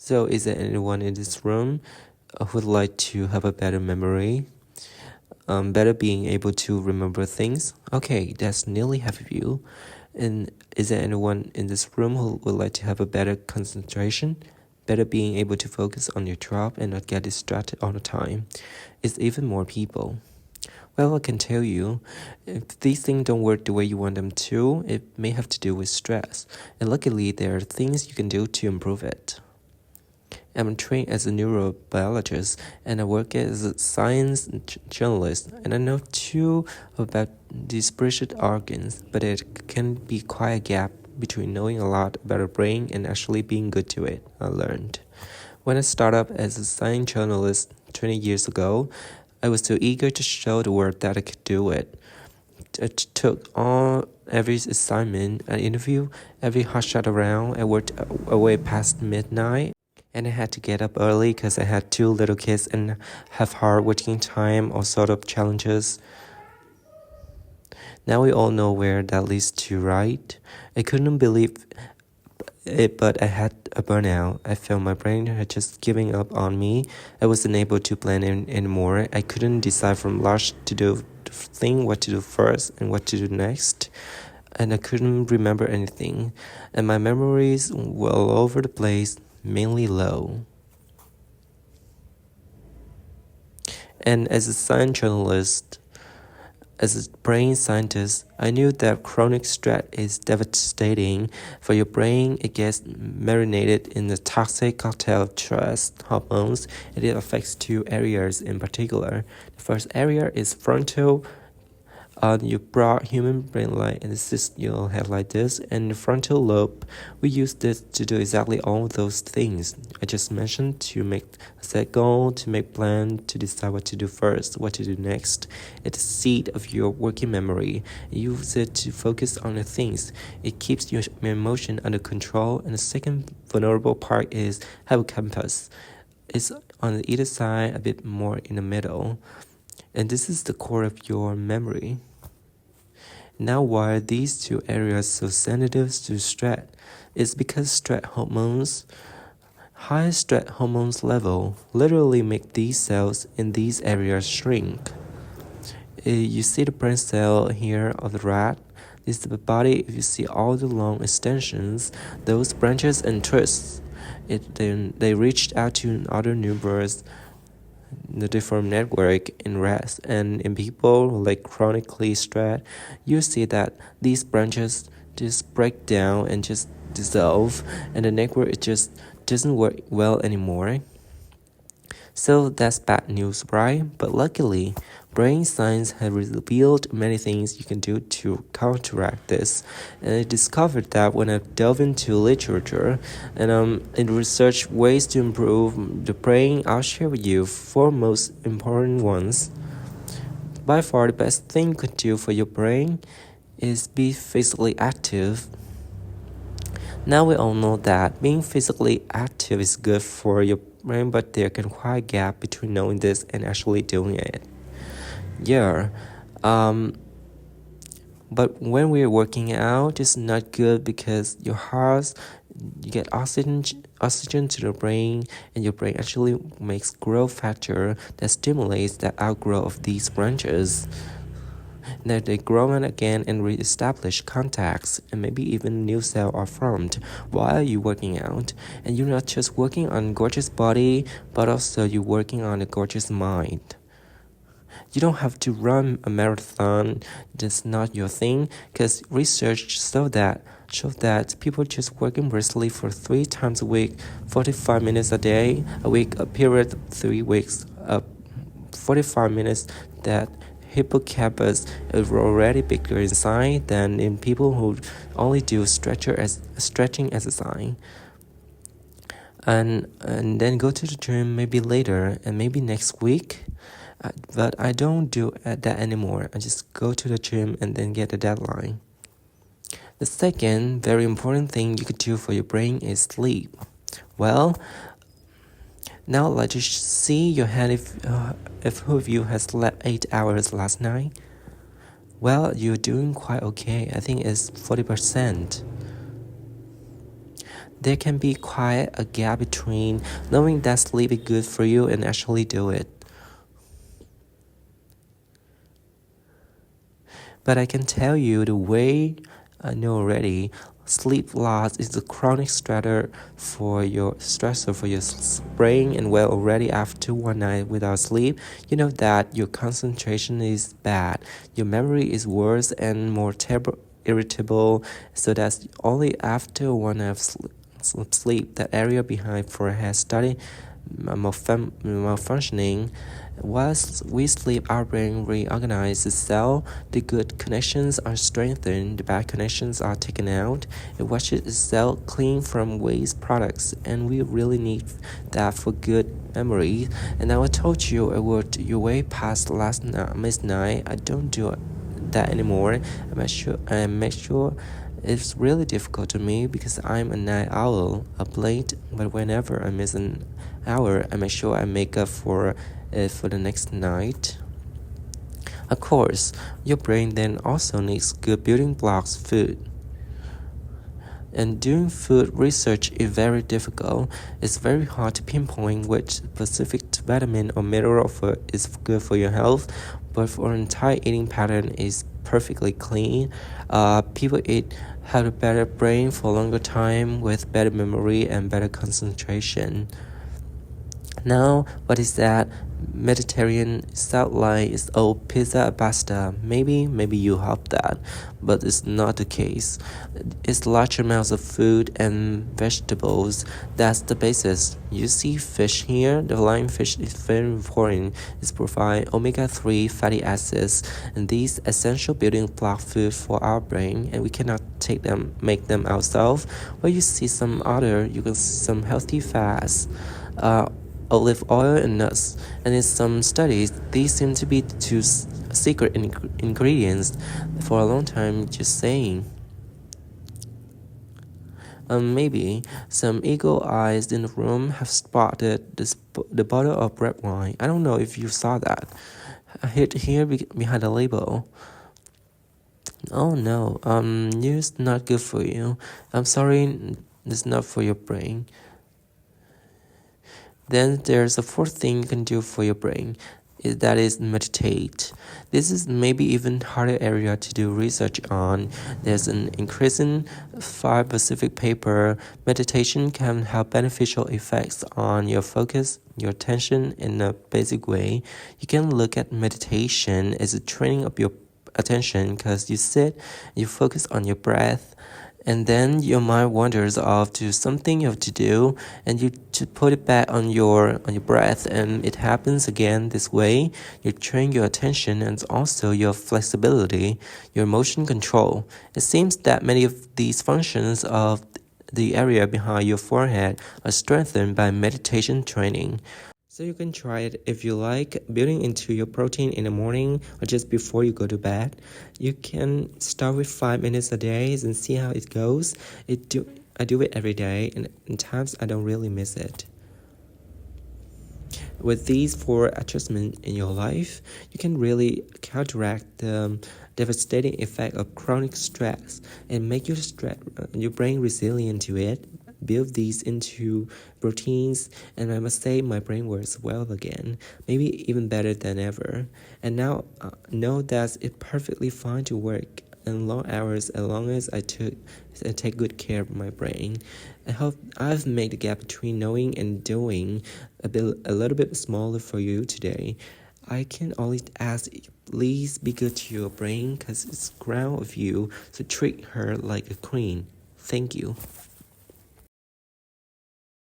So, is there anyone in this room who would like to have a better memory? Better being able to remember things? Okay, that's nearly half of you. And is there anyone in this room who would like to have a better concentration? Better being able to focus on your job and not get distracted all the time? It's even more people. Well, I can tell you, if these things don't work the way you want them to, it may have to do with stress. And luckily, there are things you can do to improve it. I'm trained as a neurobiologist and I work as a science journalist, and I know too about these precious organs, but it can be quite a gap between knowing a lot about a brain and actually being good to it, I learned. When I started up as a science journalist 20 years ago, I was so eager to show the world that I could do it. I took on every assignment, I interviewed every hotshot around, I worked away past midnight. And I had to get up early because I had 2 little kids and have hard working time or sort of challenges. Now we all know where that leads to, right? I couldn't believe it, but I had a burnout. I felt my brain had just giving up on me. I wasn't able to plan anymore. I couldn't decide from large to do thing what to do first and what to do next. And I couldn't remember anything. And my memories were all over the place, mainly low. And as a science journalist, as a brain scientist, I knew that chronic stress is devastating for your brain. It gets marinated in the toxic cocktail of stress hormones, and it affects 2 areas in particular. The first area is frontal. Your broad human brain line and you'll have like this, and the frontal lobe, we use this to do exactly all those things I just mentioned, to make a set goal, to make plan, to decide what to do first, what to do next. It's the seed of your working memory. You use it to focus on the things. It keeps your emotion under control. And the second vulnerable part is hippocampus. It's on either side, a bit more in the middle. And this is the core of your memory. Now, why are these 2 areas so sensitive to stress? It's because high stress hormones level literally make these cells in these areas shrink. You see the brain cell here of the rat. This is the body. If you see all the long extensions, those branches and twists, they reached out to other neurons, the different network in rats, and in people like chronically stressed, you see that these branches just break down and just dissolve, and the network it just doesn't work well anymore. So that's bad news, right? But luckily, brain science has revealed many things you can do to counteract this. And I discovered that when I delve into literature and in research ways to improve the brain, I'll share with you 4 most important ones. By far, the best thing you can do for your brain is be physically active. Now we all know that being physically active is good for your brain, but there can be quite a gap between knowing this and actually doing it. Yeah. But when we're working out, it's not good because you get oxygen to the brain, and your brain actually makes growth factor that stimulates the outgrowth of these branches. Now they grow again and re-establish contacts, and maybe even new cells are formed while you're working out. And you're not just working on a gorgeous body, but also you're working on a gorgeous mind. You don't have to run a marathon. That's not your thing, because research shows that people just working briskly for 3 times a week, 45 minutes a day, a week, a period of 3 weeks, 45 minutes, that hippocampus is already bigger inside than in people who only do stretching exercise. And then go to the gym maybe later and maybe next week. But I don't do that anymore. I just go to the gym and then get a deadline. The second very important thing you could do for your brain is sleep. Well, now let's just see your hand if who of you has slept 8 hours last night. Well, you're doing quite okay. I think it's 40%. there can be quite a gap between knowing that sleep is good for you and actually do it. But I can tell you the way I know already, sleep loss is a chronic stressor for your brain, and well, already after one night without sleep, you know that your concentration is bad, your memory is worse and more irritable, so that's only after one night of sleep that area behind forehead started malfunctioning. Whilst we sleep, our brain reorganizes itself. The good connections are strengthened, the bad connections are taken out. It washes itself clean from waste products, and we really need that for good memory. And now I told you I worked your way past last midnight. I don't do that anymore. I make sure it's really difficult to me because I'm a night owl, up late, but whenever I miss an hour, I make sure I make up for it for the next night. Of course, your brain then also needs good building blocks, food. And doing food research is very difficult. It's very hard to pinpoint which specific vitamin or mineral food is good for your health, but for an entire eating pattern is perfectly clean. People have a better brain for a longer time with better memory and better concentration. Now, what is that? Mediterranean outline is all pizza and pasta. Maybe you hope that, but it's not the case. It's large amounts of food and vegetables. That's the basis. You see fish here. The flying fish is very important. It provides omega-3 fatty acids, and these essential building block food for our brain, and we cannot make them ourselves. Where you see some other, you can see some healthy fats. Olive oil and nuts, and in some studies, these seem to be the two secret ingredients for a long time. Just saying. Maybe some eagle eyes in the room have spotted the bottle of red wine. I don't know if you saw that. Here behind the label. Oh no, news not good for you. I'm sorry, it's not for your brain. Then there's a fourth thing you can do for your brain. That is meditate. This is maybe even harder area to do research on. There's an increasing 5 Pacific paper. Meditation can have beneficial effects on your focus, your attention in a basic way. You can look at meditation as a training of your attention because you sit, you focus on your breath, and then your mind wanders off to something you have to do, and you to put it back on your breath, and it happens again this way. You train your attention and also your flexibility, your motion control. It seems that many of these functions of the area behind your forehead are strengthened by meditation training. So you can try it if you like, building into your protein in the morning or just before you go to bed. You can start with 5 minutes a day and see how it goes. I do it every day, and in times I don't really miss it. With these 4 adjustments in your life, you can really counteract the devastating effect of chronic stress and make your brain resilient to it. Build these into routines, and I must say my brain works well again, maybe even better than ever. And now know that it's perfectly fine to work in long hours as long as I take good care of my brain. I hope I've made the gap between knowing and doing a little bit smaller for you today. I can only ask, please be good to your brain because it's ground of you, so treat her like a queen. Thank you.